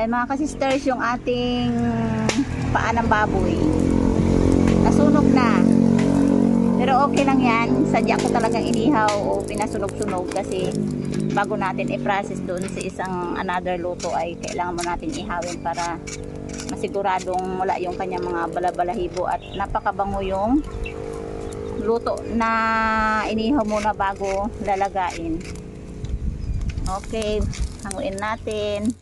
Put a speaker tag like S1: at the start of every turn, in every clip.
S1: Ay mga kasisters, yung ating paa ng baboy nasunog na, pero okay lang yan. Sadya ko talagang inihaw o pinasunog-sunog kasi bago natin i-process doon sa isang another luto ay kailangan mo natin ihawin para masiguradong wala yung kanyang mga balabalahibo at napakabango yung luto na inihaw muna bago lalagain. Okay, hanguin natin.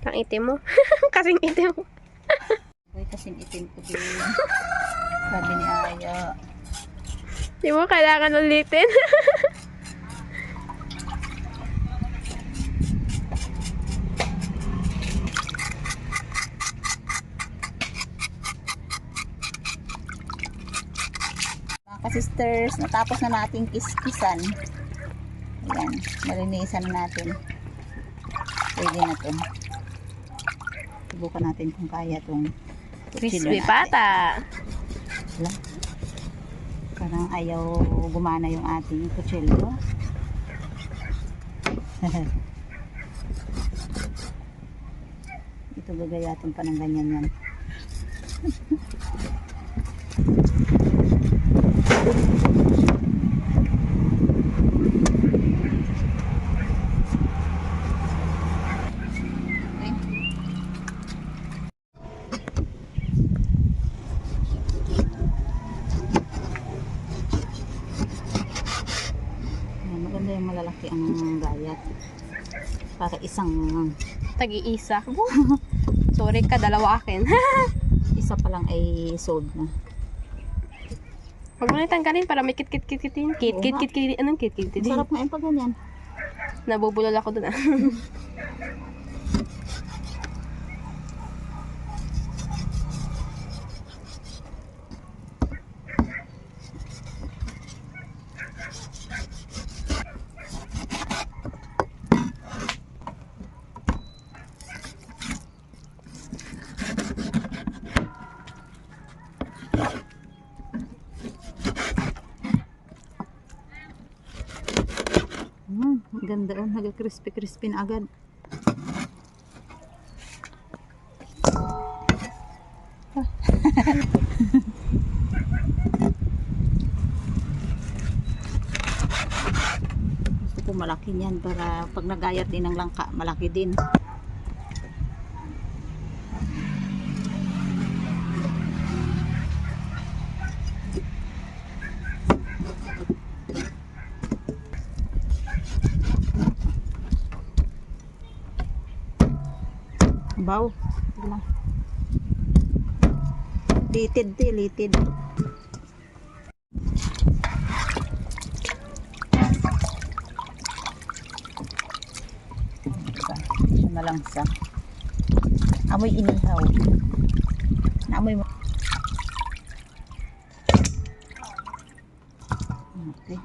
S2: Ang itim mo. Kasing itim mo.
S1: Uy, kasing itim ko din. Sabi ni Aya.
S2: Di mo kailangan ulitin.
S1: Mga kasisters, natapos na nating kiskisan. Ayan, nalinisan na natin. Pwede na to. Subukan natin kung kaya itong
S2: Crispy pata.
S1: Wala. Parang ayaw gumana yung ating kutsilyo. Ito gagayatin pa ng ganyan yan. Maganda yung malalaki ang gayat. Para isang
S2: Tag-iisa. Sorry ka, dalawa akin.
S1: isa pa lang ay sold na.
S2: Huwag mo na tanggalin para may kit-kit-kit-kitin. Kit-kit-kit-kit. Anong kit-kit-kit?
S1: Sarap nga yung pag ganyan.
S2: Nabubulol ako dun.
S1: Ang ganda oh, nag-crispy-crispy na agad. Gusto ko malaki niyan para pag nagayat din ng langka, malaki din. Baw. Litid to, litid. Siya malangsa. Amoy inihaw. Naamoy mo. Okay.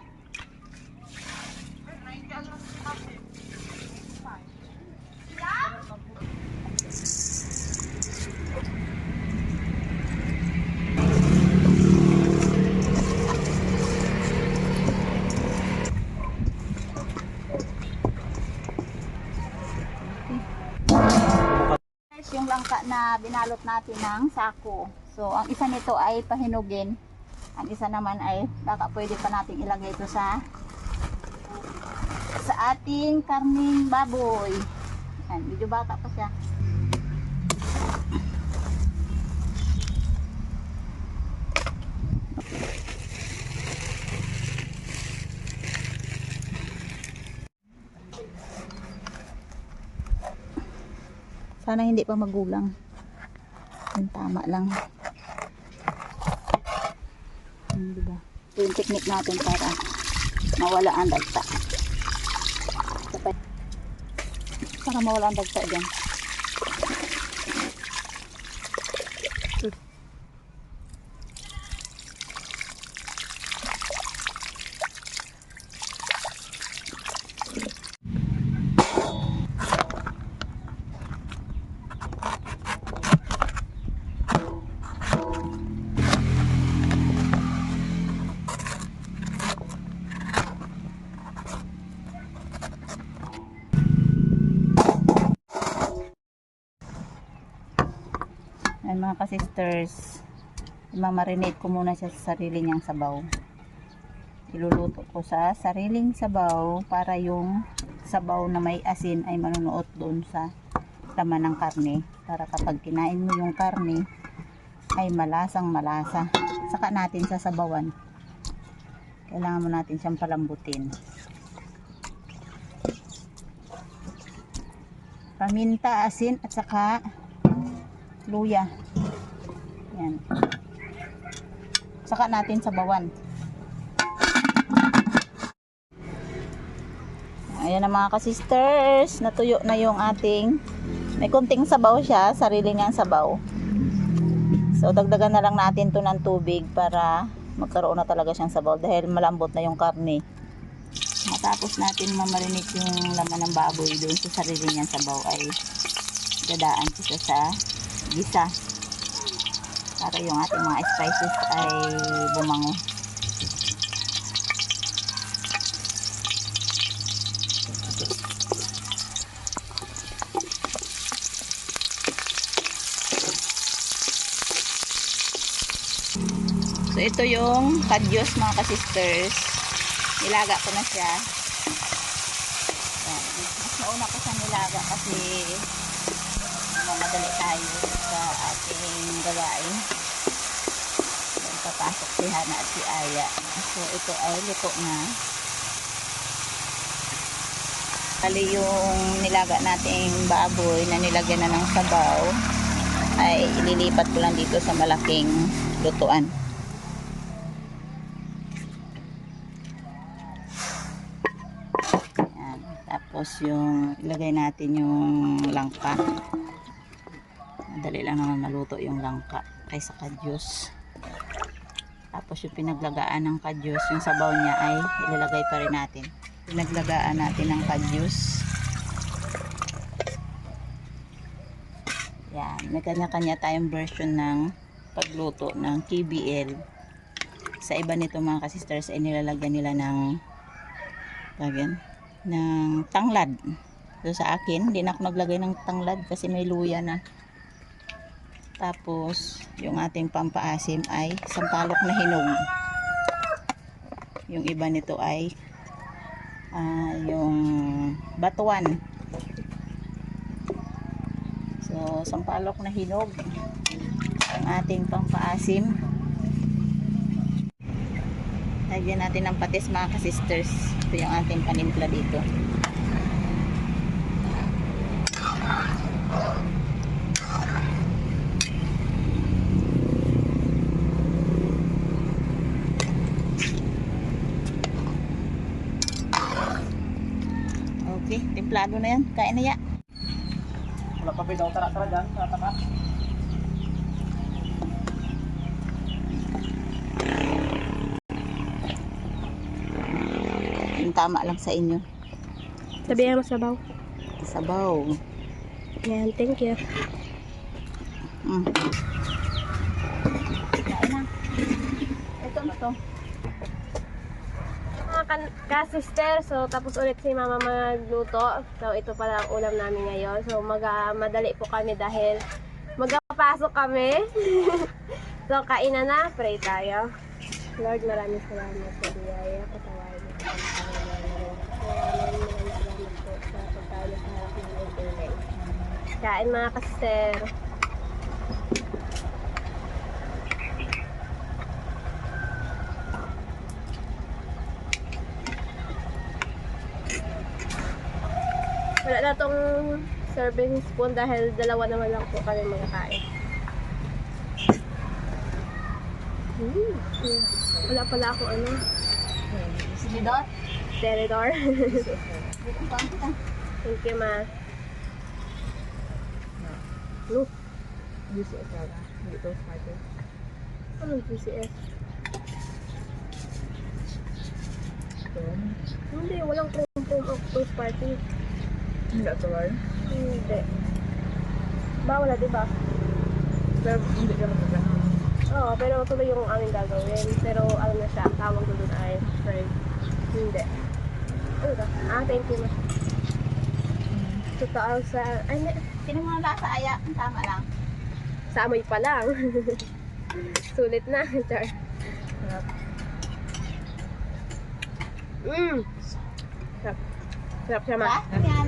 S1: Yung langka na binalot natin ng sako. So, ang isa nito ay pahinugin. Ang isa naman ay baka pwede pa natin ilagay ito sa ating karning baboy. Yan, medyo bata pa siya. Sana hindi pa magulang. Yung tama lang. Diba? Ito yung technique natin para mawala ang dagta. Para mawala ang dagta dyan. mga ka-sisters, imamarinate ko muna siya sa sarili niyang sabaw. Iluluto ko sa sariling sabaw para yung sabaw na may asin ay manunuot doon sa laman ng karne. Para kapag kinain mo yung karne ay malasang malasa. Saka natin sasabawan. Kailangan mo natin siyang palambutin. Paminta, asin at saka luya. Yan. Saka natin sabawan. Ayan na mga ka-sisters, natuyo na yung ating, may kunting sabaw siya, sarili niyang sabaw. So dagdagan na lang natin to ng tubig para magkaroon na talaga siyang sabaw dahil malambot na yung karne. Matapos natin mamarinate yung laman ng baboy doon sa sarili niyang sabaw ay dadaan siya sa gisa para yung ating mga spices ay bumango. So ito yung kadyos mga ka-sisters. Nilaga ko na siya. Yan. Mas nauna ko siya nilaga kasi mamadali tayo sa ating gawain. Yan, papasok si Hana at si Aya. So ito ay luto na. Kali yung nilaga nating baboy na nilagyan na ng sabaw ay ililipat ko lang dito sa malaking lutuan. Tapos yung ilagay natin yung langka. Madali lang naman maluto yung langka kaysa kadyos. Tapos yung pinaglagaan ng kadyos, yung sabaw niya ay ilalagay pa rin natin. Pinaglagaan natin ng kadyos. Yan, may kanya-kanya tayong version ng pagluto ng KBL. Sa iba nito mga ka-sisters ay nilalagyan nila ng tanglad. So sa akin, hindi na ako naglagay ng tanglad kasi may luya na. Tapos, yung ating pampaasim ay sampalok na hinog. Yung iba nito ay yung batuan. So, sampalok na hinog ang ating pampaasim. Lagyan natin ng patis mga ka-sisters. Ito yung ating panimpla dito. Okay, templado na yan. Kain na ya.
S3: Wala pa ba daw tara-tara dyan? Tara-tara.
S1: Yung tama lang sa inyo.
S2: Sabihan mo sabaw.
S1: Sabaw.
S2: Yan, thank you.
S1: Kain na. Ito na to.
S2: Mga ka-sister, so tapos ulit si mama magluto. So ito pala ang ulam namin ngayon. So madali po kami dahil magpapasok kami. So kainan na, pray tayo. Lord, maraming salamat sa biyaya. Patawarin mo sa kain mga ka-sister. Wala na tong serving spoon dahil dalawa naman lang po kami magkakain. Wala pala ako ano.
S1: Sinidor?
S2: Tenedor.
S1: Dito pa kita.
S2: Thank you, ma. Look.
S3: UCS talaga. Hindi to starter.
S2: Anong PCS? Hindi, walang prom of toast party.
S3: Hindi ito lang.
S2: Hindi. Bawala, diba?
S3: Pero hindi ka magkakahan.
S2: Oo, pero tuloy yung aming gagawin. Pero alam na siya, ang tawag ko dun ay friend. Hindi. Ano ba? Thank you, ma. 2,000. Ay, hindi.
S1: Sino mo na sa Aya? Ang tama lang.
S2: Sa amoy pa lang. Sulit na. Char.
S3: Sarap.
S2: Sarap. Sarap siya, ma.
S1: Yan.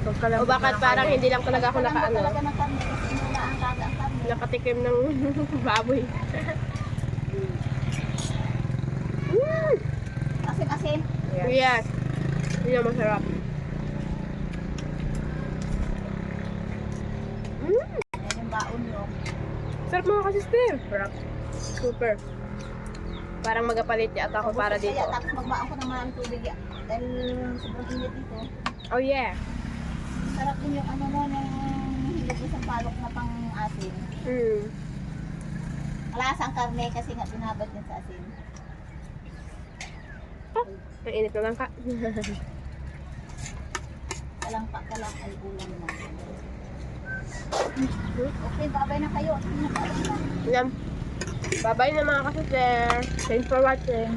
S2: O bakit parang hindi lang talaga ako nakaano,
S1: Talaga ng karne kasi muna ang kaga ang karne.
S2: nakatikim ng baboy.
S1: Asin-asin.
S2: Yes. Yun ang masarap.
S1: Yan yung baon nyo.
S2: Sarap mga ka-sister.
S3: Sarap.
S2: Super. Parang magapalit yata ako para dito.
S1: Kaya tapos magbaon ko ng maraming tubig yan. Dahil sobrang init dito.
S2: Oh yeah.
S1: Sarap din yung ano mo, yung hilig mo sa palok na pang asin. Malasa ang karne kasi nga binabad niya sa asin.
S2: Ang init na lang ka.
S1: Kalang ay ulam na. Okay, babay na kayo.
S2: Yan. Bye-bye na mga ka-sister. Thanks for watching.